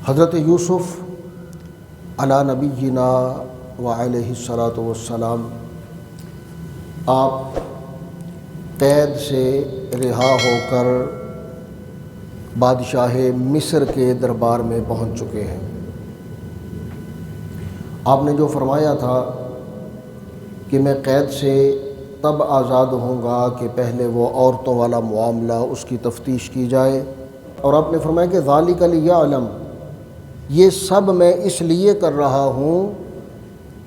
حضرت یوسف علی نبینا وعلیہ الصلاۃ والسلام آپ قید سے رہا ہو کر بادشاہ مصر کے دربار میں پہنچ چکے ہیں۔ آپ نے جو فرمایا تھا کہ میں قید سے تب آزاد ہوں گا کہ پہلے وہ عورتوں والا معاملہ اس کی تفتیش کی جائے، اور آپ نے فرمایا کہ ذالک لیعلم، یہ سب میں اس لیے کر رہا ہوں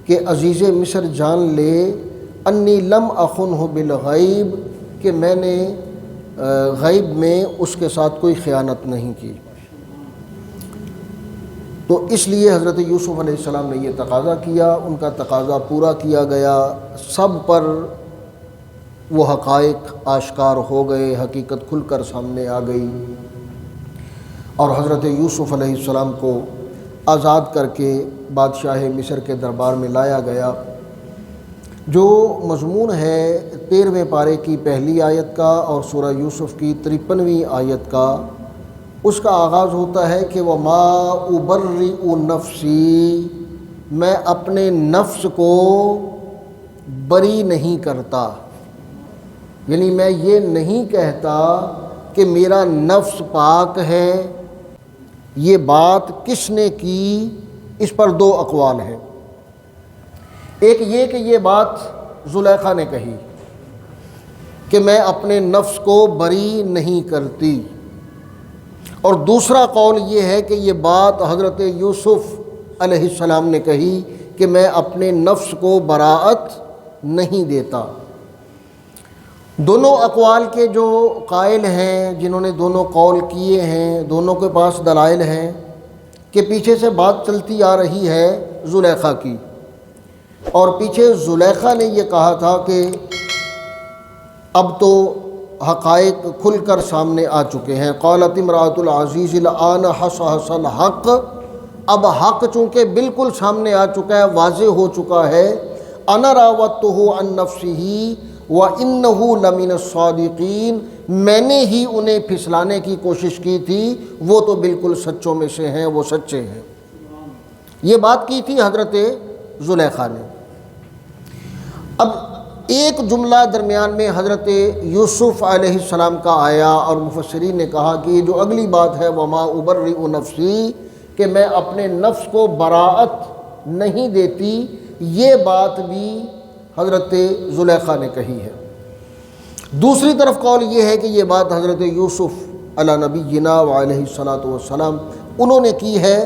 کہ عزیز مصر جان لے انی لم اخنہ بالغیب، کہ میں نے غیب میں اس کے ساتھ کوئی خیانت نہیں کی۔ تو اس لیے حضرت یوسف علیہ السلام نے یہ تقاضا کیا، ان کا تقاضا پورا کیا گیا، سب پر وہ حقائق آشکار ہو گئے، حقیقت کھل کر سامنے آ گئی، اور حضرت یوسف علیہ السلام کو آزاد کر کے بادشاہ مصر کے دربار میں لایا گیا۔ جو مضمون ہے 13ویں پارے کی پہلی آیت کا اور سورہ یوسف کی 53ویں آیت کا، اس کا آغاز ہوتا ہے کہ وَمَا أُبَرِّئُ نَفْسِي، میں اپنے نفس کو بری نہیں کرتا، یعنی میں یہ نہیں کہتا کہ میرا نفس پاک ہے۔ یہ بات کس نے کی؟ اس پر دو اقوال ہیں۔ ایک یہ کہ یہ بات زلیخا نے کہی کہ میں اپنے نفس کو بری نہیں کرتی، اور دوسرا قول یہ ہے کہ یہ بات حضرت یوسف علیہ السلام نے کہی کہ میں اپنے نفس کو براءت نہیں دیتا۔ دونوں اقوال کے جو قائل ہیں، جنہوں نے دونوں قول کیے ہیں، دونوں کے پاس دلائل ہیں کہ پیچھے سے بات چلتی آ رہی ہے زلیخا کی، اور پیچھے زلیخا نے یہ کہا تھا کہ اب تو حقائق کھل کر سامنے آ چکے ہیں۔ قالت امرأۃ العزیز الآن حصحص الحق، اب حق چونکہ بالکل سامنے آ چکا ہے، واضح ہو چکا ہے۔ انا راودتہ عن نفسہ وانہ لمن الصادقین، میں نے ہی انہیں پھسلانے کی کوشش کی تھی، وہ تو بالکل سچوں میں سے ہیں، وہ سچے ہیں۔ یہ بات کی تھی حضرت زلیخا نے۔ اب ایک جملہ درمیان میں حضرت یوسف علیہ السلام کا آیا، اور مفسرین نے کہا کہ یہ جو اگلی بات ہے وما ابرئ نفسی، کہ میں اپنے نفس کو براءت نہیں دیتی، یہ بات بھی حضرت زلیخا نے کہی ہے۔ دوسری طرف قول یہ ہے کہ یہ بات حضرت یوسف علی نبینا وعلیہ الصلاۃ والسلام انہوں نے کی ہے،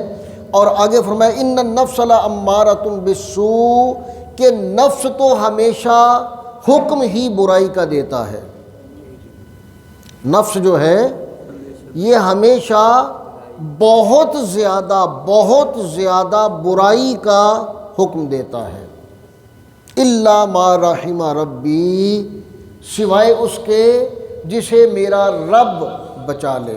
اور آگے فرمایا ان النفس لامارۃ بالسوء، کہ نفس تو ہمیشہ حکم ہی برائی کا دیتا ہے۔ نفس جو ہے یہ ہمیشہ بہت زیادہ برائی کا حکم دیتا ہے۔ الا ما رحم ربی، سوائے اس کے جسے میرا رب بچا لے،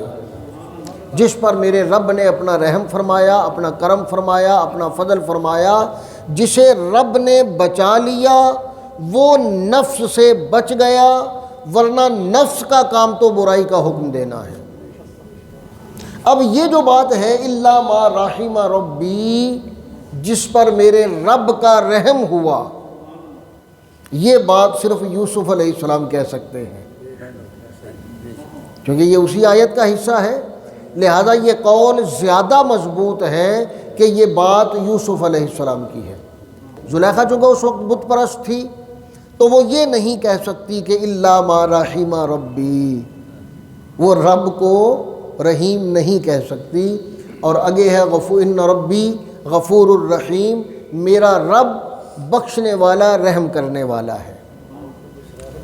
جس پر میرے رب نے اپنا رحم فرمایا، اپنا کرم فرمایا، اپنا فضل فرمایا، جسے رب نے بچا لیا وہ نفس سے بچ گیا، ورنہ نفس کا کام تو برائی کا حکم دینا ہے۔ اب یہ جو بات ہے الا ما رحم ربی، جس پر میرے رب کا رحم ہوا، یہ بات صرف یوسف علیہ السلام کہہ سکتے ہیں، کیونکہ یہ اسی آیت کا حصہ ہے، لہذا یہ قول زیادہ مضبوط ہے کہ یہ بات یوسف علیہ السلام کی ہے۔ زلیخا چونکہ اس وقت بت پرست تھی، تو وہ یہ نہیں کہہ سکتی کہ الا ما رحم ربی، وہ رب کو رحیم نہیں کہہ سکتی، اور آگے ہے غفور ان ربی غفور الرحیم، میرا رب بخشنے والا رحم کرنے والا ہے۔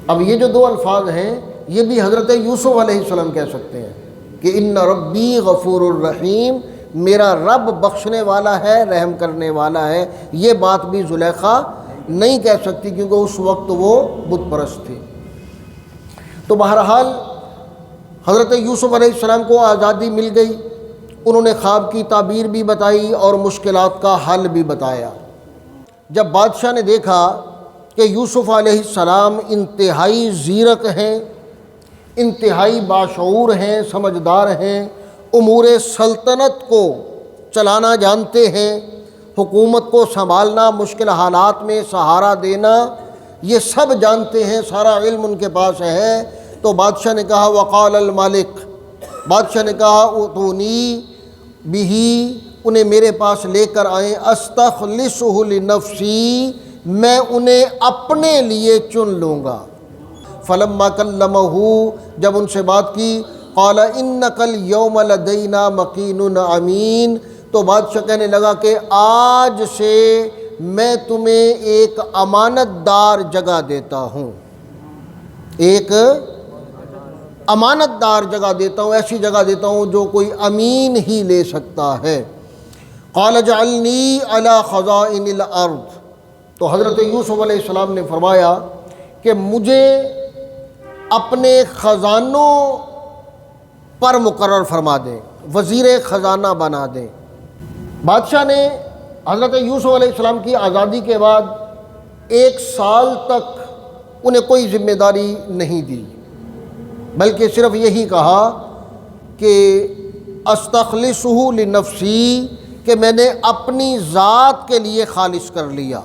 اب یہ جو دو الفاظ ہیں یہ بھی حضرت یوسف علیہ السلام کہہ سکتے ہیں کہ ان ربی غفور الرحیم، میرا رب بخشنے والا ہے، رحم کرنے والا ہے۔ یہ بات بھی زلیخا نہیں کہہ سکتی کیونکہ اس وقت وہ بت پرست تھی۔ تو بہرحال حضرت یوسف علیہ السلام کو آزادی مل گئی، انہوں نے خواب کی تعبیر بھی بتائی اور مشکلات کا حل بھی بتایا۔ جب بادشاہ نے دیکھا کہ یوسف علیہ السلام انتہائی زیرک ہیں، انتہائی باشعور ہیں، سمجھدار ہیں، امور سلطنت کو چلانا جانتے ہیں، حکومت کو سنبھالنا، مشکل حالات میں سہارا دینا، یہ سب جانتے ہیں، سارا علم ان کے پاس ہے۔ تو بادشاہ نے کہا وقال الملک، بادشاہ نے کہا اتونی بہی، انہیں میرے پاس لے کر آئیں، استخلصہ لنفسی، میں انہیں اپنے لیے چن لوں گا۔ فلما کلمہ، جب ان سے بات کی، قال انک الیوم لدینا مکین امین، تو بادشاہ کہنے لگا کہ آج سے میں تمہیں ایک امانت دار جگہ دیتا ہوں، ایک امانت دار جگہ دیتا ہوں، ایسی جگہ دیتا ہوں جو کوئی امین ہی لے سکتا ہے۔ قال اجعلنی علی خزائن الارض، تو حضرت یوسف علیہ السلام نے فرمایا کہ مجھے اپنے خزانوں پر مقرر فرما دیں، وزیر خزانہ بنا دیں۔ بادشاہ نے حضرت یوسف علیہ السلام کی آزادی کے بعد 1 سال تک انہیں کوئی ذمہ داری نہیں دی، بلکہ صرف یہی کہا کہ استخلصہ لنفسی، کہ میں نے اپنی ذات کے لیے خالص کر لیا۔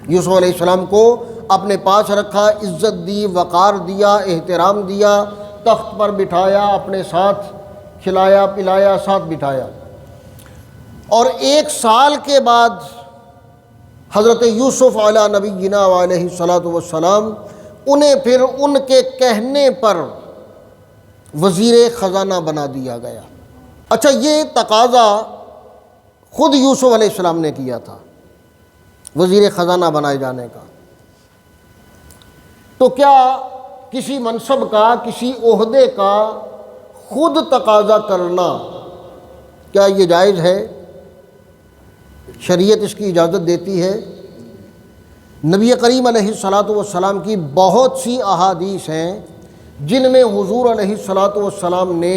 یوسف علیہ السلام کو اپنے پاس رکھا، عزت دی، وقار دیا، احترام دیا، تخت پر بٹھایا، اپنے ساتھ کھلایا پلایا، ساتھ بٹھایا۔ اور 1 سال کے بعد حضرت یوسف علی نبینا علیہ الصلاۃ والسلام، انہیں پھر ان کے کہنے پر وزیر خزانہ بنا دیا گیا۔ اچھا، یہ تقاضا خود یوسف علیہ السلام نے کیا تھا، وزیر خزانہ بنائے جانے کا۔ تو کیا کسی منصب کا، کسی عہدے کا خود تقاضا کرنا، کیا یہ جائز ہے؟ شریعت اس کی اجازت دیتی ہے۔ نبی کریم علیہ الصلاۃ والسلام کی بہت سی احادیث ہیں جن میں حضور علیہ الصلاۃ والسلام نے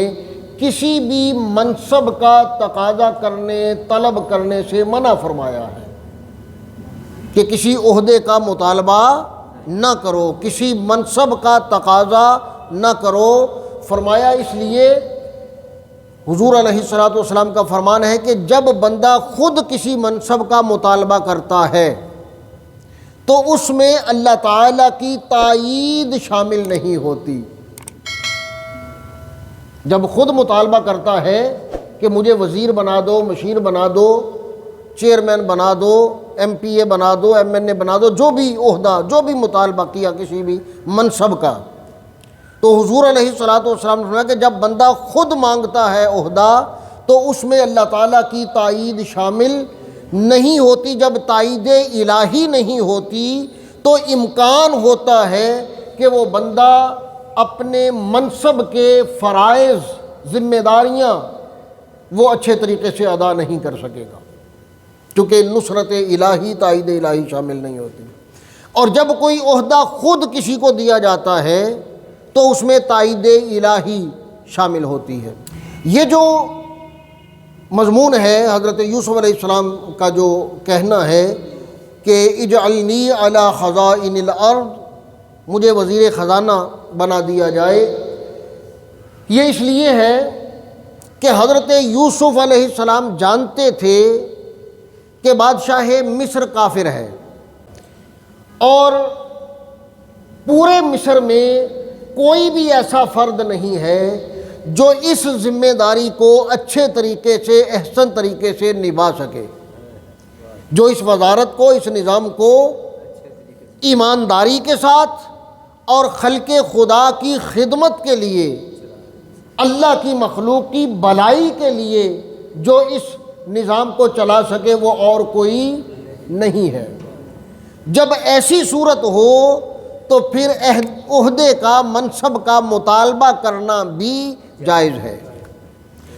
کسی بھی منصب کا تقاضا کرنے، طلب کرنے سے منع فرمایا ہے کہ کسی عہدے کا مطالبہ نہ کرو، کسی منصب کا تقاضا نہ کرو۔ فرمایا اس لیے، حضور علیہ الصلاۃ والسلام کا فرمان ہے کہ جب بندہ خود کسی منصب کا مطالبہ کرتا ہے تو اس میں اللہ تعالیٰ کی تائید شامل نہیں ہوتی۔ جب خود مطالبہ کرتا ہے کہ مجھے وزیر بنا دو، مشیر بنا دو، چیئرمین بنا دو، ایم پی اے بنا دو، ایم این اے بنا دو، جو بھی عہدہ، جو بھی مطالبہ کیا کسی بھی منصب کا، تو حضور علیہ الصلاۃ والسلام نے فرمایا کہ جب بندہ خود مانگتا ہے عہدہ تو اس میں اللہ تعالیٰ کی تائید شامل نہیں ہوتی۔ جب تائید الہی نہیں ہوتی تو امکان ہوتا ہے کہ وہ بندہ اپنے منصب کے فرائض، ذمہ داریاں وہ اچھے طریقے سے ادا نہیں کر سکے گا، کیونکہ نصرت الہی، تائید الہی شامل نہیں ہوتی۔ اور جب کوئی عہدہ خود کسی کو دیا جاتا ہے تو اس میں تائید الہی شامل ہوتی ہے۔ یہ جو مضمون ہے حضرت یوسف علیہ السلام کا، جو کہنا ہے کہ اجعلنی علی خزائن الارض، مجھے وزیر خزانہ بنا دیا جائے، یہ اس لیے ہے کہ حضرت یوسف علیہ السلام جانتے تھے کہ بادشاہ مصر کافر ہے، اور پورے مصر میں کوئی بھی ایسا فرد نہیں ہے جو اس ذمہ داری کو اچھے طریقے سے، احسن طریقے سے نبھا سکے، جو اس وزارت کو، اس نظام کو ایمانداری کے ساتھ اور خلق خدا کی خدمت کے لیے، اللہ کی مخلوق کی بھلائی کے لیے جو اس نظام کو چلا سکے، وہ اور کوئی نہیں ہے۔ جب ایسی صورت ہو تو پھر عہدے کا، منصب کا مطالبہ کرنا بھی جائز ہے۔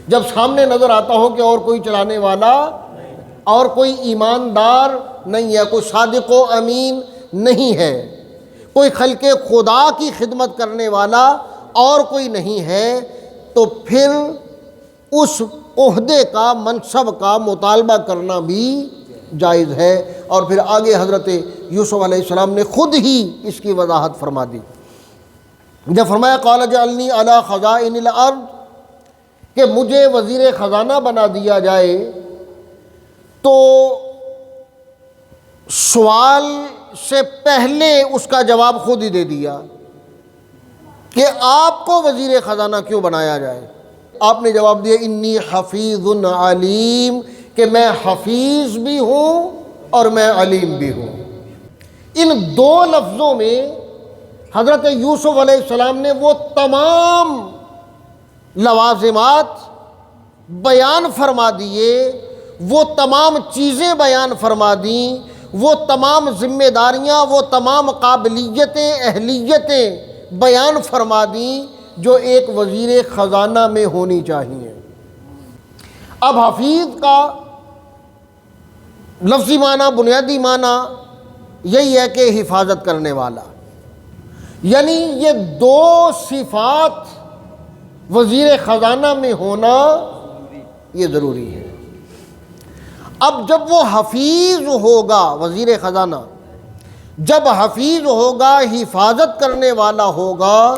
جب سامنے نظر آتا ہو کہ اور کوئی چلانے والا اور کوئی ایماندار نہیں ہے، کوئی صادق و امین نہیں ہے، کوئی خلق خدا کی خدمت کرنے والا اور کوئی نہیں ہے، تو پھر اس عہدے کا، منصب کا مطالبہ کرنا بھی جائز ہے۔ اور پھر آگے حضرت یوسف علیہ السلام نے خود ہی اس کی وضاحت فرما دی، جب فرمایا قال اجعلنی علی خزائن الارض، کہ مجھے وزیر خزانہ بنا دیا جائے تو سوال سے پہلے اس کا جواب خود ہی دے دیا کہ آپ کو وزیر خزانہ کیوں بنایا جائے؟ آپ نے جواب دیا انی حفیظ علیم، کہ میں حفیظ بھی ہوں اور میں علیم بھی ہوں۔ ان دو لفظوں میں حضرت یوسف علیہ السلام نے وہ تمام لوازمات بیان فرما دیے، وہ تمام چیزیں بیان فرما دیں، وہ تمام ذمہ داریاں، وہ تمام قابلیتیں، اہلیتیں بیان فرما دیں جو ایک وزیر خزانہ میں ہونی چاہیے۔ اب حفیظ کا لفظی معنی، بنیادی معنی یہی ہے کہ حفاظت کرنے والا، یعنی یہ دو صفات وزیر خزانہ میں ہونا یہ ضروری ہے۔ اب جب وہ حفیظ ہوگا، وزیر خزانہ جب حفیظ ہوگا، حفاظت کرنے والا ہوگا،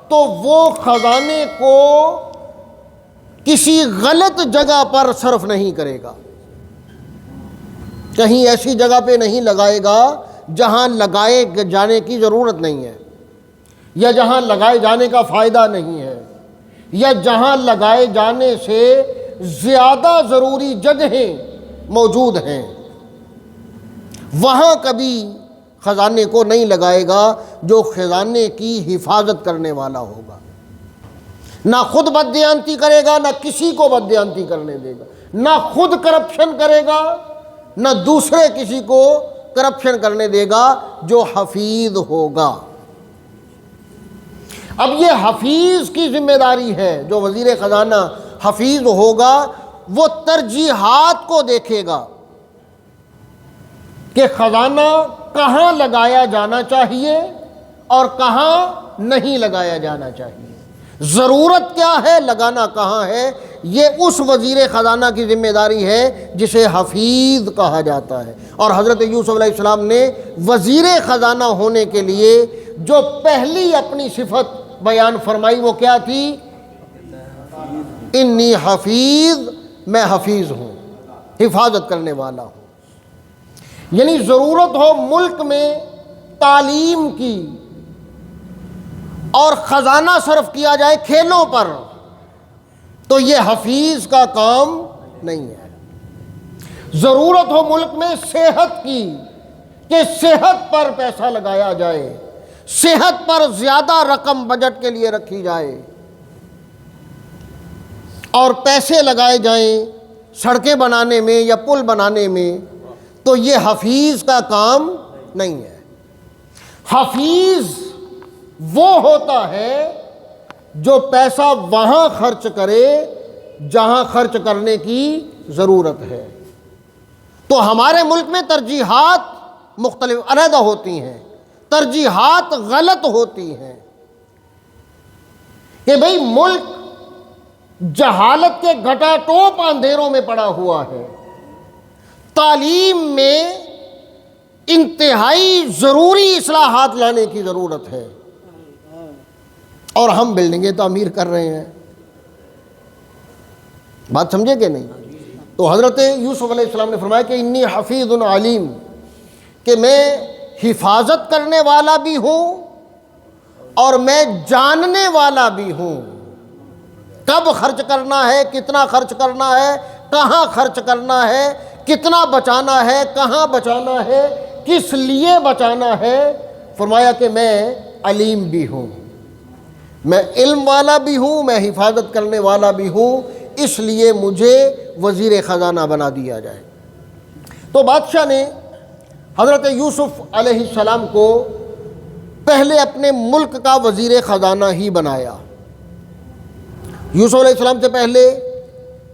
تو وہ خزانے کو کسی غلط جگہ پر صرف نہیں کرے گا، کہیں ایسی جگہ پہ نہیں لگائے گا جہاں لگائے جانے کی ضرورت نہیں ہے، یا جہاں لگائے جانے کا فائدہ نہیں ہے، یا جہاں لگائے جانے سے زیادہ ضروری جگہیں موجود ہیں، وہاں کبھی خزانے کو نہیں لگائے گا جو خزانے کی حفاظت کرنے والا ہوگا۔ نہ خود بددیانتی کرے گا، نہ کسی کو بددیانتی کرنے دے گا، نہ خود کرپشن کرے گا، نہ دوسرے کسی کو کرپشن کرنے دے گا، جو حفیظ ہوگا۔ اب یہ حفیظ کی ذمہ داری ہے، جو وزیر خزانہ حفیظ ہوگا وہ ترجیحات کو دیکھے گا کہ خزانہ کہاں لگایا جانا چاہیے اور کہاں نہیں لگایا جانا چاہیے، ضرورت کیا ہے، لگانا کہاں ہے۔ یہ اس وزیر خزانہ کی ذمہ داری ہے جسے حفیظ کہا جاتا ہے۔ اور حضرت یوسف علیہ السلام نے وزیر خزانہ ہونے کے لیے جو پہلی اپنی صفت بیان فرمائی وہ کیا تھی؟ انی حفیظ، میں حفیظ ہوں، حفاظت کرنے والا ہوں۔ یعنی ضرورت ہو ملک میں تعلیم کی اور خزانہ صرف کیا جائے کھیلوں پر، تو یہ حفیظ کا کام نہیں ہے۔ ضرورت ہو ملک میں صحت کی کہ صحت پر پیسہ لگایا جائے، صحت پر زیادہ رقم بجٹ کے لیے رکھی جائے اور پیسے لگائے جائیں سڑکیں بنانے میں یا پل بنانے میں، تو یہ حفیظ کا کام نہیں ہے۔ حفیظ وہ ہوتا ہے جو پیسہ وہاں خرچ کرے جہاں خرچ کرنے کی ضرورت ہے۔ تو ہمارے ملک میں ترجیحات مختلف علیحدہ ہوتی ہیں، ترجیحات غلط ہوتی ہیں کہ بھئی ملک جہالت کے گھٹا ٹوپ اندھیروں میں پڑا ہوا ہے، تعلیم میں انتہائی ضروری اصلاحات لانے کی ضرورت ہے، اور ہم بلڈنگیں تعمیر کر رہے ہیں۔ بات سمجھے کہ نہیں؟ تو حضرت یوسف علیہ السلام نے فرمایا کہ انی حفیظ علیم، کہ میں حفاظت کرنے والا بھی ہوں اور میں جاننے والا بھی ہوں، کب خرچ کرنا ہے، کتنا خرچ کرنا ہے، کہاں خرچ کرنا ہے، کتنا بچانا ہے، کہاں بچانا ہے، کس لیے بچانا ہے۔ فرمایا کہ میں علیم بھی ہوں، میں علم والا بھی ہوں، میں حفاظت کرنے والا بھی ہوں، اس لیے مجھے وزیر خزانہ بنا دیا جائے۔ تو بادشاہ نے حضرت یوسف علیہ السلام کو پہلے اپنے ملک کا وزیر خزانہ ہی بنایا۔ یوسف علیہ السلام سے پہلے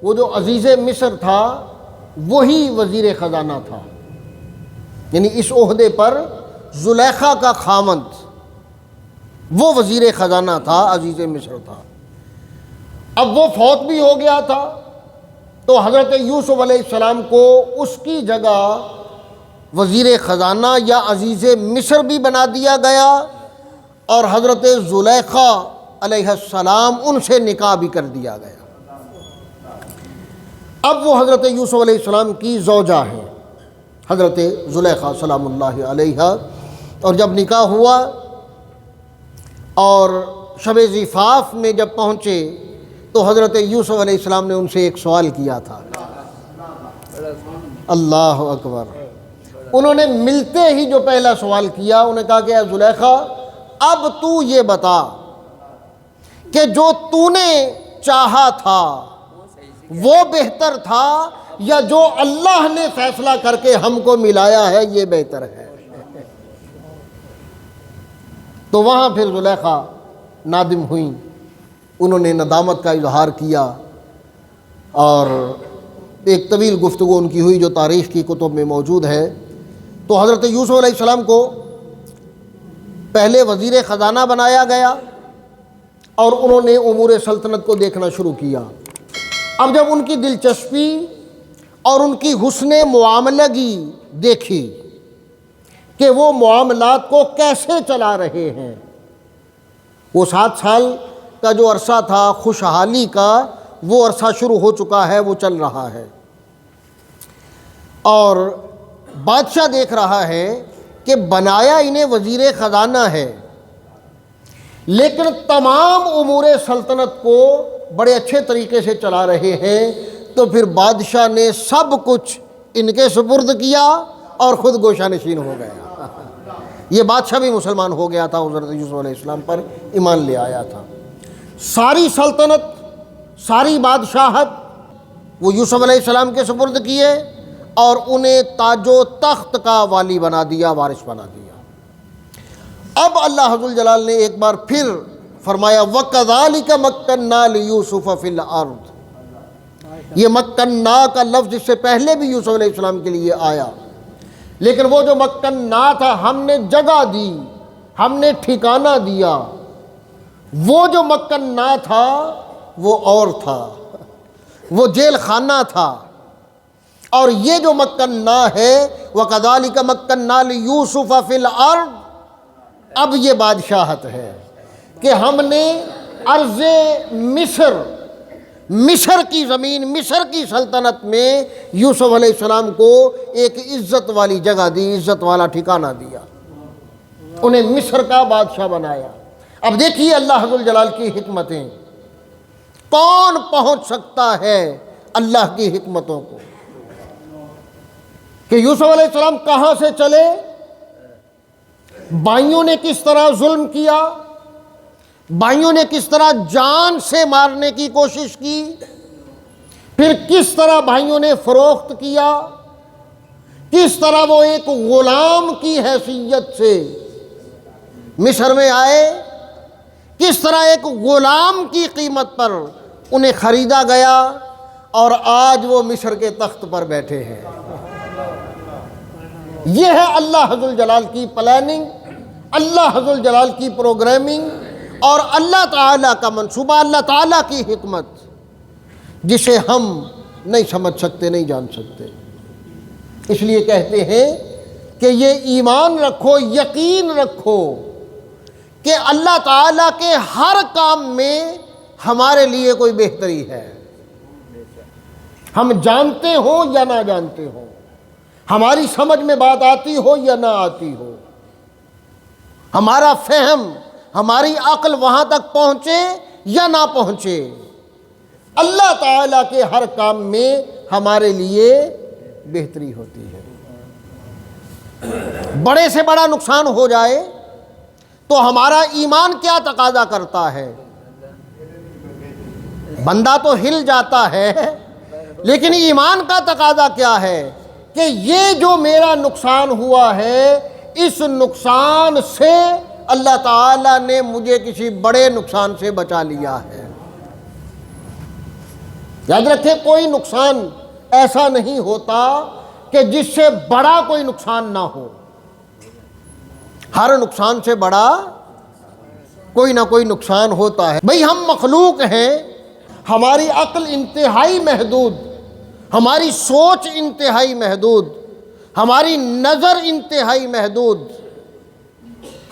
وہ جو عزیز مصر تھا وہی وزیر خزانہ تھا، یعنی اس عہدے پر زلیخا کا خامند وہ وزیر خزانہ تھا، عزیز مصر تھا۔ اب وہ فوت بھی ہو گیا تھا، تو حضرت یوسف علیہ السلام کو اس کی جگہ وزیر خزانہ یا عزیز مصر بھی بنا دیا گیا، اور حضرت زلیخا علیہ السلام ان سے نکاح بھی کر دیا گیا۔ اب وہ حضرت یوسف علیہ السلام کی زوجہ ہیں، حضرت زلیخا سلام اللہ علیہا، اور جب نکاح ہوا اور شب زفاف میں جب پہنچے تو حضرت یوسف علیہ السلام نے ان سے ایک سوال کیا تھا۔ اللہ اکبر۔ انہوں نے ملتے ہی جو پہلا سوال کیا، انہوں نے کہا کہ اے زلیخا، اب تو یہ بتا کہ جو تو نے چاہا تھا وہ بہتر تھا یا جو اللہ نے فیصلہ کر کے ہم کو ملایا ہے یہ بہتر ہے؟ تو وہاں پھر زلیخا نادم ہوئیں، انہوں نے ندامت کا اظہار کیا، اور ایک طویل گفتگو ان کی ہوئی جو تاریخ کی کتب میں موجود ہے۔ تو حضرت یوسف علیہ السلام کو پہلے وزیر خزانہ بنایا گیا اور انہوں نے امور سلطنت کو دیکھنا شروع کیا۔ اب جب ان کی دلچسپی اور ان کی حسن معاملگی دیکھی کہ وہ معاملات کو کیسے چلا رہے ہیں، وہ 7 سال کا جو عرصہ تھا خوشحالی کا، وہ عرصہ شروع ہو چکا ہے، وہ چل رہا ہے، اور بادشاہ دیکھ رہا ہے کہ بنایا انہیں وزیر خزانہ ہے لیکن تمام امور سلطنت کو بڑے اچھے طریقے سے چلا رہے ہیں، تو پھر بادشاہ نے سب کچھ ان کے سپرد کیا اور خود گوشہ نشین ہو گیا۔ یہ بادشاہ بھی مسلمان ہو گیا تھا، حضرت یوسف علیہ السلام پر ایمان لے آیا تھا۔ ساری سلطنت، ساری بادشاہت وہ یوسف علیہ السلام کے سپرد کیے اور انہیں تاج و تخت کا والی بنا دیا، وارث بنا دیا۔ اب اللہ ذوالجلال نے ایک بار پھر فرمایا وَكَذَلِكَ مَكَّنَّا لِيُوسُفَ فِي الْأَرْضِ۔ یہ مکنّا کا لفظ اس سے پہلے بھی یوسف علیہ السلام کے لیے آیا، لیکن وہ جو مکنّا تھا ہم نے جگہ دی، ہم نے ٹھکانہ دیا۔ وہ جو مکنّا تھا وہ اور تھا، وہ جیل خانہ تھا، اور یہ جو مکنّا ہے وَكَذَلِكَ مَكَّنَّا لِيُوسُفَ فِي الْأَرْضِ، اب یہ بادشاہت ہے کہ ہم نے ارض مصر کی زمین، مصر کی سلطنت میں یوسف علیہ السلام کو ایک عزت والی جگہ دی، عزت والا ٹھکانہ دیا، انہیں مصر کا بادشاہ بنایا۔ اب دیکھیے اللہ ذوالجلال کی حکمتیں، کون پہنچ سکتا ہے اللہ کی حکمتوں کو، کہ یوسف علیہ السلام کہاں سے چلے، بھائیوں نے کس طرح ظلم کیا، بھائیوں نے کس طرح جان سے مارنے کی کوشش کی، پھر کس طرح بھائیوں نے فروخت کیا، کس طرح وہ ایک غلام کی حیثیت سے مصر میں آئے، کس طرح ایک غلام کی قیمت پر انہیں خریدا گیا اور آج وہ مصر کے تخت پر بیٹھے ہیں۔ یہ ہے اللہ ذوالجلال کی پلاننگ، اللہ ذوالجلال کی پروگرامنگ اور اللہ تعالیٰ کا منصوبہ، اللہ تعالیٰ کی حکمت، جسے ہم نہیں سمجھ سکتے، نہیں جان سکتے۔ اس لیے کہتے ہیں کہ یہ ایمان رکھو، یقین رکھو کہ اللہ تعالیٰ کے ہر کام میں ہمارے لیے کوئی بہتری ہے، ہم جانتے ہوں یا نہ جانتے ہوں، ہماری سمجھ میں بات آتی ہو یا نہ آتی ہو، ہمارا فہم، ہماری عقل وہاں تک پہنچے یا نہ پہنچے، اللہ تعالیٰ کے ہر کام میں ہمارے لیے بہتری ہوتی ہے۔ بڑے سے بڑا نقصان ہو جائے تو ہمارا ایمان کیا تقاضا کرتا ہے؟ بندہ تو ہل جاتا ہے، لیکن ایمان کا تقاضا کیا ہے کہ یہ جو میرا نقصان ہوا ہے، اس نقصان سے اللہ تعالیٰ نے مجھے کسی بڑے نقصان سے بچا لیا ہے۔ یاد رکھیں، کوئی نقصان ایسا نہیں ہوتا کہ جس سے بڑا کوئی نقصان نہ ہو، ہر نقصان سے بڑا کوئی نہ کوئی نقصان ہوتا ہے۔ بھئی ہم مخلوق ہیں، ہماری عقل انتہائی محدود، ہماری سوچ انتہائی محدود، ہماری نظر انتہائی محدود،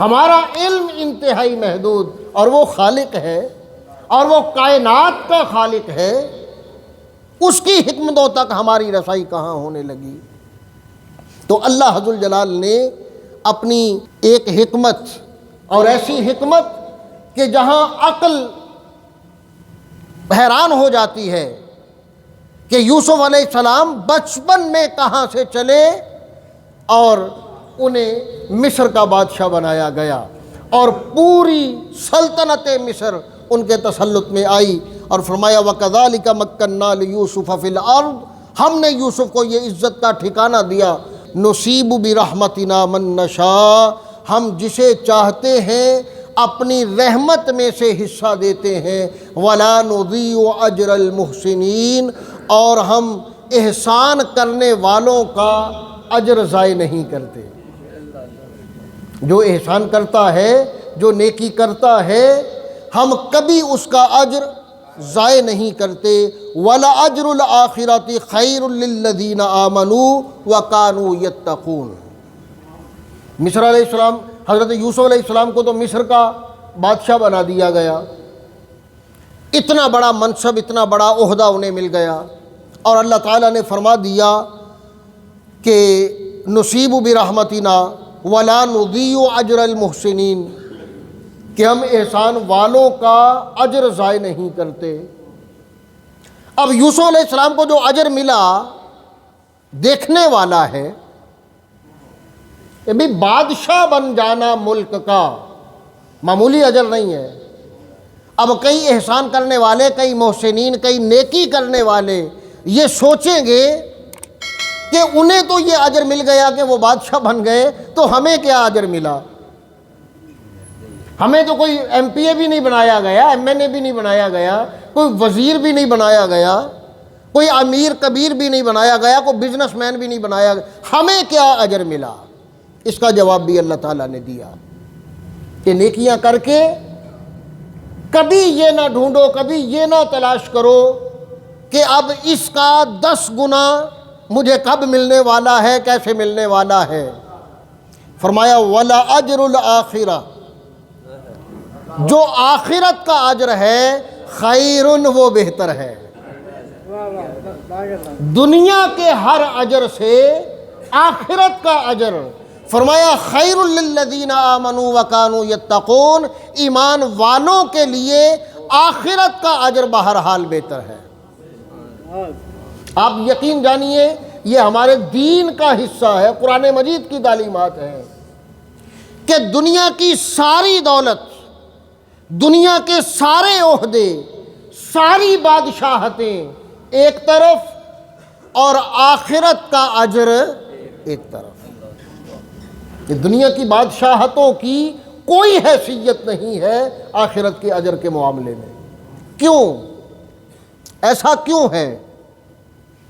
ہمارا علم انتہائی محدود، اور وہ خالق ہے، اور وہ کائنات کا خالق ہے، اس کی حکمتوں تک ہماری رسائی کہاں ہونے لگی؟ تو اللہ ذو الجلال نے اپنی ایک حکمت، اور ایسی حکمت کہ جہاں عقل حیران ہو جاتی ہے کہ یوسف علیہ السلام بچپن میں کہاں سے چلے اور انہیں مصر کا بادشاہ بنایا گیا، اور پوری سلطنت مصر ان کے تسلط میں آئی، اور فرمایا وَكَذَلِكَ مَكَّنَّا لِيُوسُفَ فِي الْأَرْضِ، ہم نے یوسف کو یہ عزت کا ٹھکانہ دیا، نُصِيبُ بِرَحْمَتِنَا مَن نَّشَاءُ، ہم جسے چاہتے ہیں اپنی رحمت میں سے حصہ دیتے ہیں، وَلَا نُضِيعُ أَجْرَ الْمُحْسِنِينَ، اور ہم احسان کرنے والوں کا اجر ضائع نہیں کرتے۔ جو احسان کرتا ہے، جو نیکی کرتا ہے، ہم کبھی اس کا اجر ضائع نہیں کرتے۔ وَلَأَجْرُ الْآخِرَةِ خَيْرٌ لِّلَّذِينَ آمَنُوا وَكَانُوا يَتَّقُونَ۔ مصر علیہ السلام، حضرت یوسف علیہ السلام کو تو مصر کا بادشاہ بنا دیا گیا، اتنا بڑا منصب، اتنا بڑا عہدہ انہیں مل گیا، اور اللہ تعالیٰ نے فرما دیا کہ نصیب برحمتنا ولا نضیع اجر المحسنین، کہ ہم احسان والوں کا اجر ضائع نہیں کرتے۔ اب یوسف علیہ السلام کو جو اجر ملا دیکھنے والا ہے، یہ بھی بادشاہ بن جانا ملک کا معمولی اجر نہیں ہے۔ اب کئی احسان کرنے والے، کئی محسنین، کئی نیکی کرنے والے یہ سوچیں گے کہ انہیں تو یہ اجر مل گیا کہ وہ بادشاہ بن گئے، تو ہمیں کیا اجر ملا؟ ہمیں تو کوئی ایم پی اے بھی نہیں بنایا گیا، ایم این اے بھی نہیں بنایا گیا، کوئی وزیر بھی نہیں بنایا گیا، کوئی امیر کبیر بھی نہیں بنایا گیا، کوئی بزنس مین بھی نہیں بنایا گیا، ہمیں کیا اجر ملا؟ اس کا جواب بھی اللہ تعالیٰ نے دیا کہ نیکیاں کر کے کبھی یہ نہ ڈھونڈو، کبھی یہ نہ تلاش کرو کہ اب اس کا 10 گنا مجھے کب ملنے والا ہے، کیسے ملنے والا ہے۔ فرمایا وَلَأَجْرُ الْآخِرَةِ، جو آخرت کا اجر ہے، خیرٌ، وہ بہتر ہے دنیا کے ہر اجر سے، آخرت کا اجر۔ فرمایا خیر للذین آمنوا وکانوا یتقون، ایمان والوں کے لیے آخرت کا اجر بہرحال بہتر ہے۔ آپ یقین جانیے یہ ہمارے دین کا حصہ ہے، قرآن مجید کی تعلیمات ہیں کہ دنیا کی ساری دولت، دنیا کے سارے عہدے، ساری بادشاہتیں ایک طرف اور آخرت کا اجر ایک طرف۔ کہ دنیا کی بادشاہتوں کی کوئی حیثیت نہیں ہے آخرت کے اجر کے معاملے میں۔ کیوں؟ ایسا کیوں ہے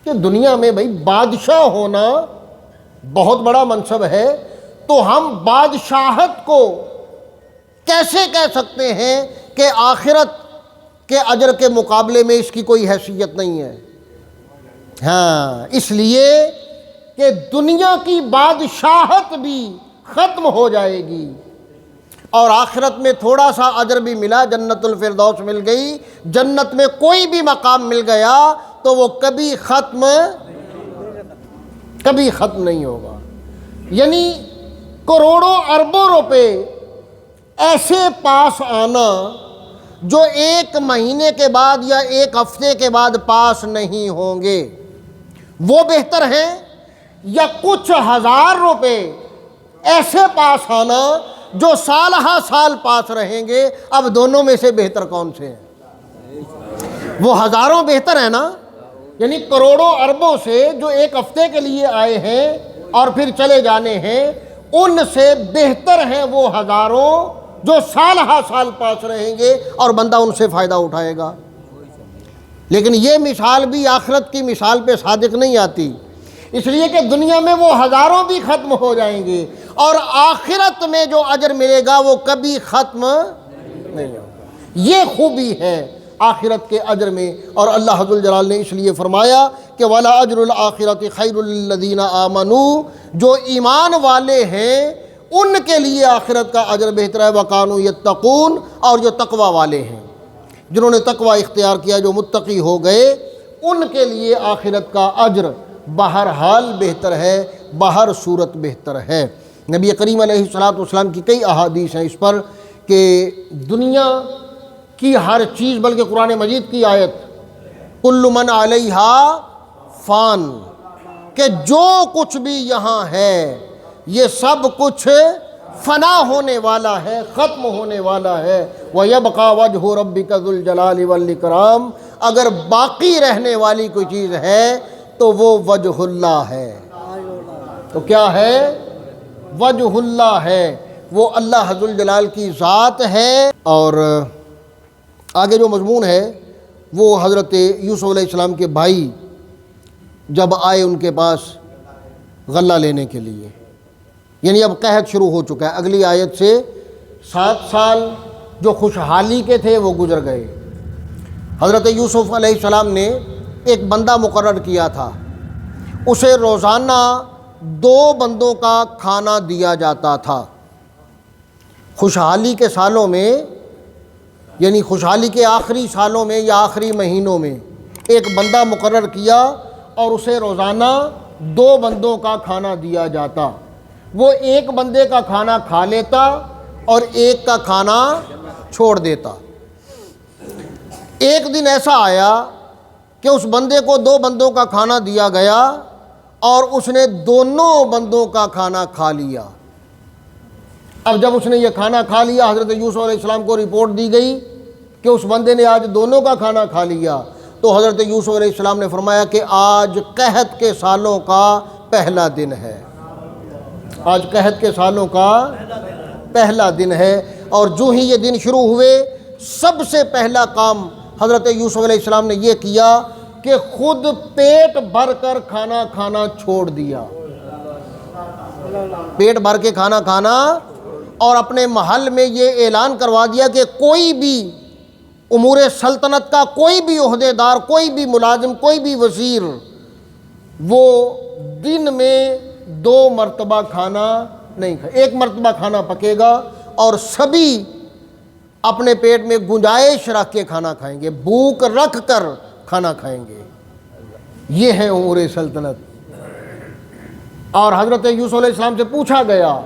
کہ دنیا میں بھائی بادشاہ ہونا بہت بڑا منصب ہے، تو ہم بادشاہت کو کیسے کہہ سکتے ہیں کہ آخرت کے اجر کے مقابلے میں اس کی کوئی حیثیت نہیں ہے؟ ہاں، اس لیے کہ دنیا کی بادشاہت بھی ختم ہو جائے گی، اور آخرت میں تھوڑا سا اجر بھی ملا، جنت الفردوس مل گئی، جنت میں کوئی بھی مقام مل گیا تو وہ کبھی ختم نہیں ہوگا۔ یعنی کروڑوں اربوں روپے ایسے پاس آنا جو 1 مہینے کے بعد یا 1 ہفتے کے بعد پاس نہیں ہوں گے، وہ بہتر ہیں، یا کچھ ہزار روپے ایسے پاس آنا جو سال ہا سال پاس رہیں گے؟ اب دونوں میں سے بہتر کون سے ہیں؟ وہ ہزاروں بہتر ہے نا، یعنی کروڑوں اربوں سے جو 1 ہفتے کے لیے آئے ہیں اور پھر چلے جانے ہیں، ان سے بہتر ہیں وہ ہزاروں جو سال ہا سال پاس رہیں گے اور بندہ ان سے فائدہ اٹھائے گا۔ لیکن یہ مثال بھی آخرت کی مثال پہ صادق نہیں آتی، اس لیے کہ دنیا میں وہ ہزاروں بھی ختم ہو جائیں گے، اور آخرت میں جو اجر ملے گا وہ کبھی ختم نہیں ہوگا۔ یہ خوبی ہے آخرت کے اجر میں، اور اللہ ذو الجلال نے اس لیے فرمایا کہ وَلَا أَجْرُ الْآخِرَةِ خَيْرٌ لِّلَّذِينَ آمَنُوا، جو ایمان والے ہیں ان کے لیے آخرت کا اجر بہتر ہے، وَكَانُوا يَتَّقُونَ، اور جو تقوی والے ہیں، جنہوں نے تقوی اختیار کیا، جو متقی ہو گئے، ان کے لیے آخرت کا اجر بہرحال بہتر ہے، بہر صورت بہتر ہے۔ نبی کریم علیہ الصلوۃ والسلام کی کئی احادیث ہیں اس پر کہ دنیا کی ہر چیز، بلکہ قرآن مجید کی آیت کل من علیہا فان، کہ جو کچھ بھی یہاں ہے یہ سب کچھ فنا ہونے والا ہے، ختم ہونے والا ہے۔ وَيَبْقَى وَجْهُ رَبِّكَ ذُو الْجَلَالِ وَالْإِكْرَامِ، اگر باقی رہنے والی کوئی چیز ہے تو وہ وجہ اللہ ہے۔ تو کیا ہے؟ وجہ اللہ ہے، وہ اللہ ذو الجلال کی ذات ہے۔ اور آگے جو مضمون ہے وہ حضرت یوسف علیہ السلام کے بھائی جب آئے ان کے پاس غلہ لینے کے لیے، یعنی اب قحط شروع ہو چکا ہے۔ اگلی آیت سے 7 سال جو خوشحالی کے تھے وہ گزر گئے۔ حضرت یوسف علیہ السلام نے ایک بندہ مقرر کیا تھا، اسے روزانہ 2 بندوں کا کھانا دیا جاتا تھا۔ خوشحالی کے سالوں میں، یعنی خوشحالی کے آخری سالوں میں یا آخری مہینوں میں ایک بندہ مقرر کیا اور اسے روزانہ 2 بندوں کا کھانا دیا جاتا۔ وہ ایک بندے کا کھانا کھا لیتا اور ایک کا کھانا چھوڑ دیتا۔ ایک دن ایسا آیا کہ اس بندے کو 2 بندوں کا کھانا دیا گیا اور اس نے دونوں بندوں کا کھانا کھا لیا۔ اب جب اس نے یہ کھانا کھا لیا، حضرت یوسف علیہ السلام کو رپورٹ دی گئی کہ اس بندے نے آج دونوں کا کھانا کھا لیا، تو حضرت یوسف علیہ السلام نے فرمایا کہ آج قحط کے سالوں کا پہلا دن ہے، آج قحط کے سالوں کا پہلا دن ہے۔ اور جو ہی یہ دن شروع ہوئے، سب سے پہلا کام حضرت یوسف علیہ السلام نے یہ کیا کہ خود پیٹ بھر کر کھانا کھانا چھوڑ دیا، پیٹ بھر کے کھانا کھانا، اور اپنے محل میں یہ اعلان کروا دیا کہ کوئی بھی امور سلطنت کا کوئی بھی عہدے دار، کوئی بھی ملازم، کوئی بھی وزیر، وہ دن میں 2 مرتبہ کھانا نہیں کھائے، 1 مرتبہ کھانا پکے گا اور سبھی اپنے پیٹ میں گنجائش رکھ کے کھانا کھائیں گے، بھوک رکھ کر کھانا کھائیں گے۔ یہ ہے امور سلطنت۔ اور حضرت یوسف علیہ السلام سے پوچھا گیا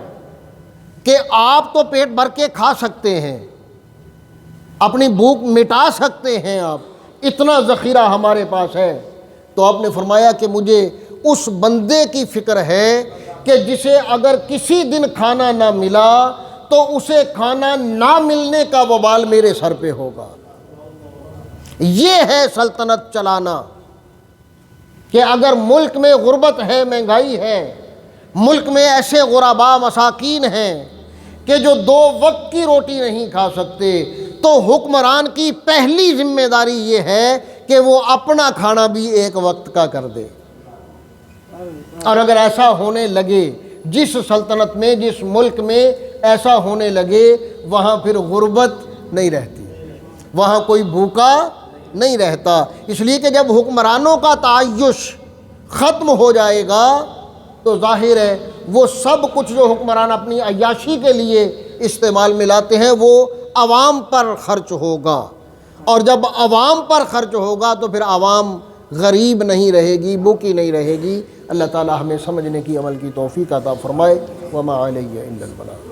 کہ آپ تو پیٹ بھر کے کھا سکتے ہیں، اپنی بھوک مٹا سکتے ہیں، آپ اتنا ذخیرہ ہمارے پاس ہے، تو آپ نے فرمایا کہ مجھے اس بندے کی فکر ہے کہ جسے اگر کسی دن کھانا نہ ملا تو اسے کھانا نہ ملنے کا وبال میرے سر پہ ہوگا۔ یہ ہے سلطنت چلانا، کہ اگر ملک میں غربت ہے، مہنگائی ہے، ملک میں ایسے غرباء مساکین ہیں کہ جو 2 وقت کی روٹی نہیں کھا سکتے، تو حکمران کی پہلی ذمہ داری یہ ہے کہ وہ اپنا کھانا بھی 1 وقت کا کر دے۔ اور اگر ایسا ہونے لگے، جس سلطنت میں، جس ملک میں ایسا ہونے لگے، وہاں پھر غربت نہیں رہتی، وہاں کوئی بھوکا نہیں رہتا۔ اس لیے کہ جب حکمرانوں کا تعیش ختم ہو جائے گا تو ظاہر ہے وہ سب کچھ جو حکمران اپنی عیاشی کے لیے استعمال میں لاتے ہیں وہ عوام پر خرچ ہوگا، اور جب عوام پر خرچ ہوگا تو پھر عوام غریب نہیں رہے گی، بھوکی نہیں رہے گی۔ اللہ تعالی ہمیں سمجھنے کی، عمل کی توفیق عطا فرمائے۔ وما علیہ الا البلاغ۔